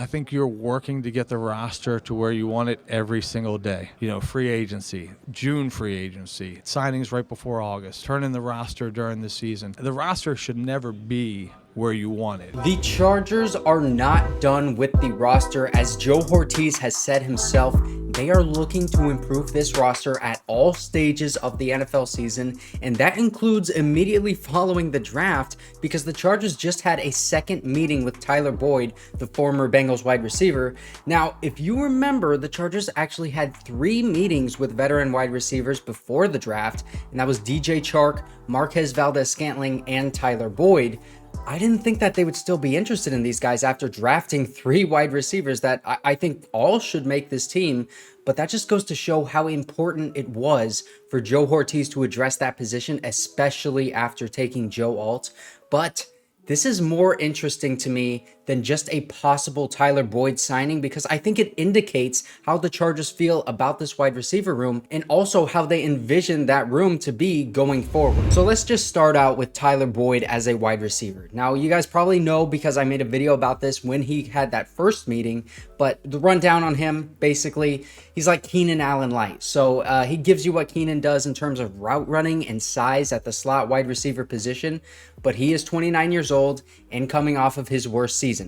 I think you're working to get the roster to where you want it every single day. You know, free agency, June free agency, signings right before August, turning the roster during the season. The roster should never be where you want it. The Chargers are not done with the roster. As Joe Hortiz has said himself, they are looking to improve this roster at all stages of the NFL season, and that includes immediately following the draft, because the Chargers just had a second meeting with Tyler Boyd, the former Bengals wide receiver. Now, if you remember, the Chargers actually had 3 meetings with veteran wide receivers before the draft, and that was DJ Chark, Marquez Valdes-Scantling, and Tyler Boyd. I didn't think that they would still be interested in these guys after drafting 3 wide receivers that I think all should make this team, but that just goes to show how important it was for Joe Hortiz to address that position, especially after taking Joe Alt. But this is more interesting to me than just a possible Tyler Boyd signing, because I think it indicates how the Chargers feel about this wide receiver room and also how they envision that room to be going forward. So let's just start out with Tyler Boyd as a wide receiver. Now, you guys probably know because I made a video about this when he had that first meeting, but the rundown on him, basically, he's like Keenan Allen light. So he gives you what Keenan does in terms of route running and size at the slot wide receiver position, but he is 29 years old and coming off of his worst season.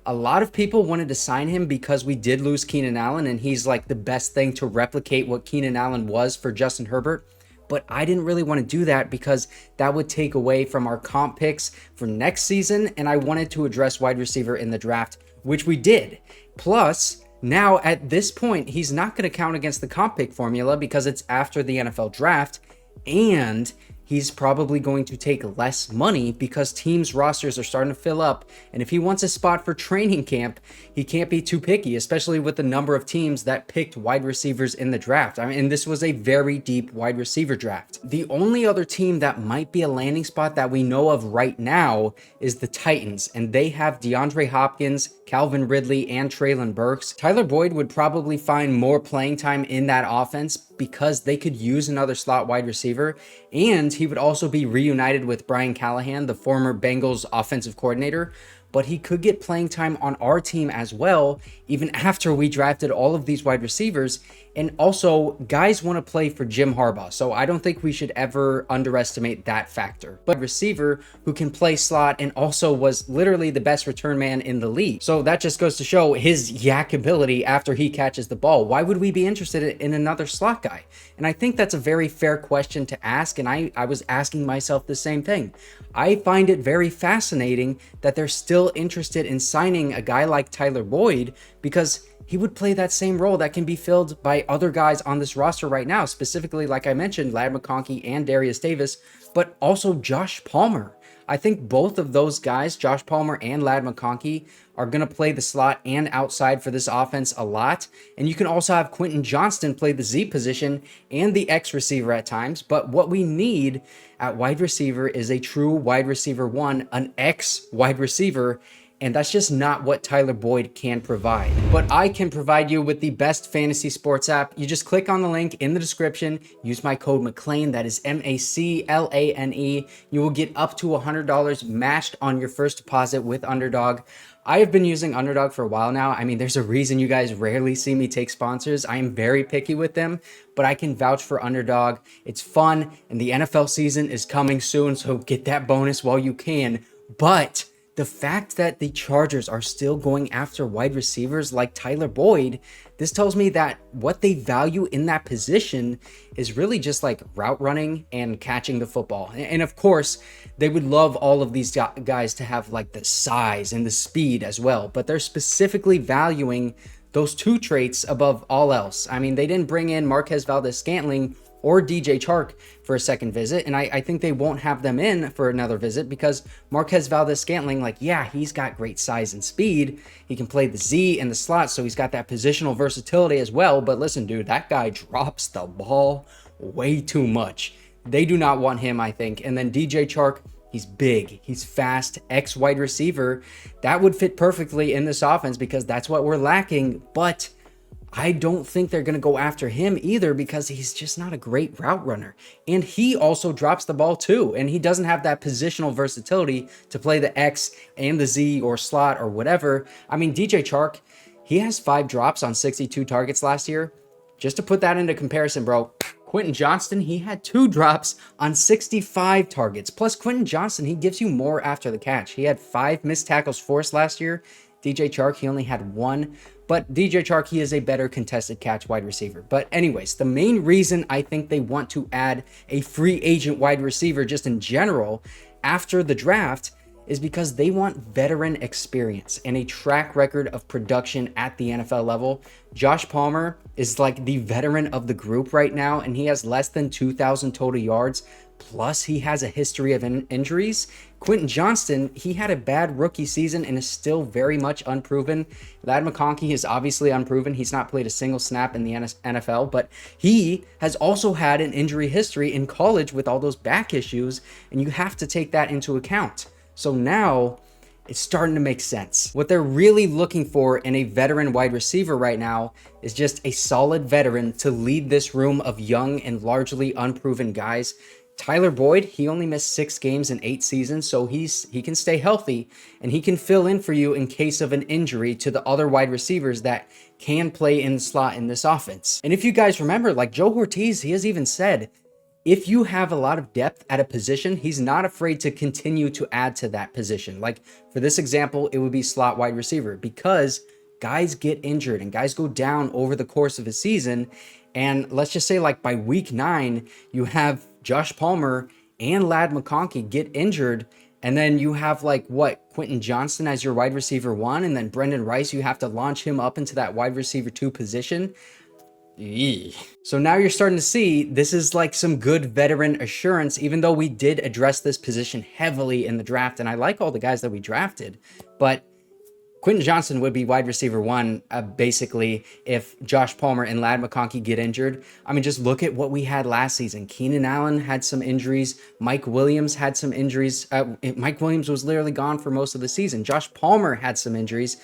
A lot of people wanted to sign him because we did lose Keenan Allen, and he's like the best thing to replicate what Keenan Allen was for Justin Herbert. But I didn't really want to do that because that would take away from our comp picks for next season, and I wanted to address wide receiver in the draft, which we did. Plus, now at this point, he's not going to count against the comp pick formula because it's after the NFL draft, and he's probably going to take less money because teams' rosters are starting to fill up. And if he wants a spot for training camp, he can't be too picky, especially with the number of teams that picked wide receivers in the draft. I mean, this was a very deep wide receiver draft. The only other team that might be a landing spot that we know of right now is the Titans, and they have DeAndre Hopkins, Calvin Ridley, and Tre'Mon Burks. Tyler Boyd would probably find more playing time in that offense because they could use another slot wide receiver, and he would also be reunited with Brian Callahan, the former Bengals offensive coordinator, but he could get playing time on our team as well, even after we drafted all of these wide receivers. And also, guys want to play for Jim Harbaugh, so I don't think we should ever underestimate that factor. But receiver who can play slot and also was literally the best return man in the league. So that just goes to show his yak ability after he catches the ball. Why would we be interested in another slot guy? And I think that's a very fair question to ask, and I was asking myself the same thing. I find it very fascinating that they're still interested in signing a guy like Tyler Boyd because he would play that same role that can be filled by other guys on this roster right now, specifically, like I mentioned, Ladd McConkey and Darius Davis, but also Josh Palmer. I think both of those guys, Josh Palmer and Ladd McConkey, are going to play the slot and outside for this offense a lot. And you can also have Quentin Johnston play the Z position and the X receiver at times. But what we need at wide receiver is a true wide receiver 1, an X wide receiver. And that's just not what Tyler Boyd can provide. But I can provide you with the best fantasy sports app. You just click on the link in the description, use my code McLean, that is MACLANE. You will get up to $100 matched on your first deposit with Underdog. I have been using Underdog for a while now. I mean, there's a reason you guys rarely see me take sponsors. I am very picky with them, but I can vouch for Underdog. It's fun, and the NFL season is coming soon, so get that bonus while you can. But the fact that the Chargers are still going after wide receivers like Tyler Boyd, this tells me that what they value in that position is really just like route running and catching the football. And of course, they would love all of these guys to have like the size and the speed as well, but they're specifically valuing those 2 traits above all else. I mean, they didn't bring in Marquez Valdes-Scantling or DJ Chark for a second visit, and I think they won't have them in for another visit because Marquez Valdes-Scantling, like, yeah, he's got great size and speed. He can play the Z and the slot, so he's got that positional versatility as well. But listen, dude, that guy drops the ball way too much. They do not want him, I think. And then DJ Chark, he's big, he's fast, X wide receiver. That would fit perfectly in this offense because that's what we're lacking. But I don't think they're going to go after him either because he's just not a great route runner. And he also drops the ball too. And he doesn't have that positional versatility to play the X and the Z or slot or whatever. I mean, DJ Chark, he has 5 drops on 62 targets last year. Just to put that into comparison, bro, Quentin Johnston, he had 2 drops on 65 targets. Plus, Quentin Johnston, he gives you more after the catch. He had 5 missed tackles forced last year. DJ Chark, he only had 1. But DJ Chark, he is a better contested catch wide receiver. But anyways, the main reason I think they want to add a free agent wide receiver just in general after the draft is because they want veteran experience and a track record of production at the NFL level. Josh Palmer is like the veteran of the group right now, and he has less than 2,000 total yards. Plus, he has a history of injuries. Quentin Johnston, he had a bad rookie season and is still very much unproven. Ladd McConkey is obviously unproven. He's not played a single snap in the NFL, but he has also had an injury history in college with all those back issues, and you have to take that into account. So now it's starting to make sense. What they're really looking for in a veteran wide receiver right now is just a solid veteran to lead this room of young and largely unproven guys. Tyler Boyd, he only missed 6 games in 8 seasons, so he can stay healthy and he can fill in for you in case of an injury to the other wide receivers that can play in the slot in this offense. And if you guys remember, like Joe Hortiz, he has even said, if you have a lot of depth at a position, he's not afraid to continue to add to that position. Like for this example, it would be slot wide receiver because guys get injured and guys go down over the course of a season. And let's just say like by week 9, you have Josh Palmer and Ladd McConkey get injured. And then you have like Quentin Johnston as your wide receiver 1. And then Brendan Rice, you have to launch him up into that wide receiver 2 position. So now you're starting to see this is like some good veteran assurance, even though we did address this position heavily in the draft. And I like all the guys that we drafted, but Quentin Johnston would be wide receiver 1, basically, if Josh Palmer and Ladd McConkey get injured. I mean, just look at what we had last season. Keenan Allen had some injuries. Mike Williams had some injuries. Mike Williams was literally gone for most of the season. Josh Palmer had some injuries.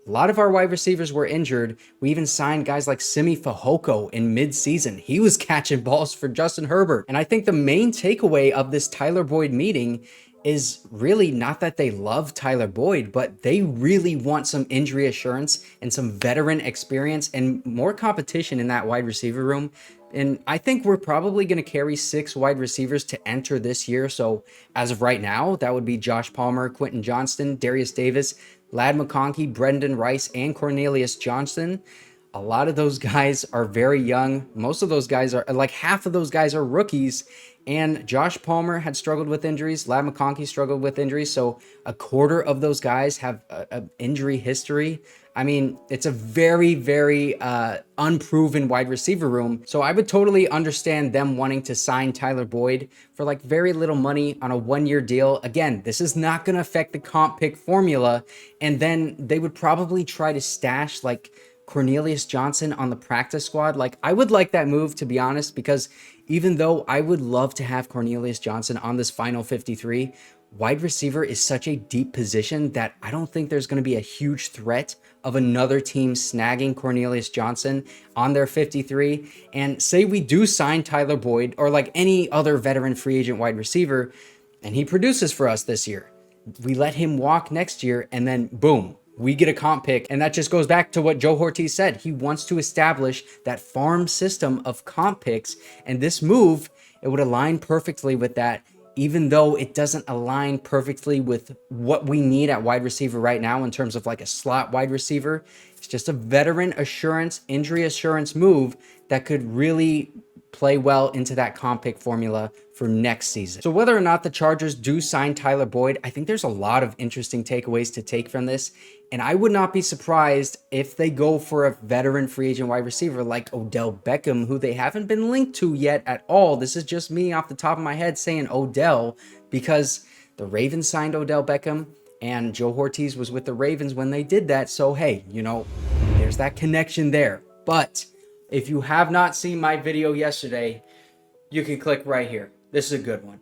A lot of our wide receivers were injured. We even signed guys like Simi Fehoko in mid-season. He was catching balls for Justin Herbert. And I think the main takeaway of this Tyler Boyd meeting is really not that they love Tyler Boyd, but they really want some injury assurance and some veteran experience and more competition in that wide receiver room. And I think we're probably going to carry 6 wide receivers to enter this year. So as of right now, that would be Josh Palmer, Quentin Johnston, Darius Davis, Ladd McConkey, Brendan Rice, and Cornelius Johnson. A lot of those guys are very young. Most of those guys are like half of those guys are rookies. And Josh Palmer had struggled with injuries. Ladd McConkey struggled with injuries. So a quarter of those guys have an injury history. I mean, it's a very, very unproven wide receiver room. So I would totally understand them wanting to sign Tyler Boyd for like very little money on a 1-year deal. Again, this is not going to affect the comp pick formula. And then they would probably try to stash like Cornelius Johnson on the practice squad. Like I would like that move, to be honest, because even though I would love to have Cornelius Johnson on this final 53, wide receiver is such a deep position that I don't think there's going to be a huge threat of another team snagging Cornelius Johnson on their 53. And say we do sign Tyler Boyd or like any other veteran free agent wide receiver, and he produces for us this year. We let him walk next year, and then boom, we get a comp pick. And that just goes back to what Joe Hortiz said. He wants to establish that farm system of comp picks. And this move, it would align perfectly with that, even though it doesn't align perfectly with what we need at wide receiver right now in terms of like a slot wide receiver. It's just a veteran assurance, injury assurance move that could really play well into that comp pick formula for next season. So whether or not the Chargers do sign Tyler Boyd, I think there's a lot of interesting takeaways to take from this. And I would not be surprised if they go for a veteran free agent wide receiver like Odell Beckham, who they haven't been linked to yet at all. This is just me off the top of my head saying Odell because the Ravens signed Odell Beckham and Joe Hortiz was with the Ravens when they did that. So hey, you know, there's that connection there. But if you have not seen my video yesterday, you can click right here. This is a good one.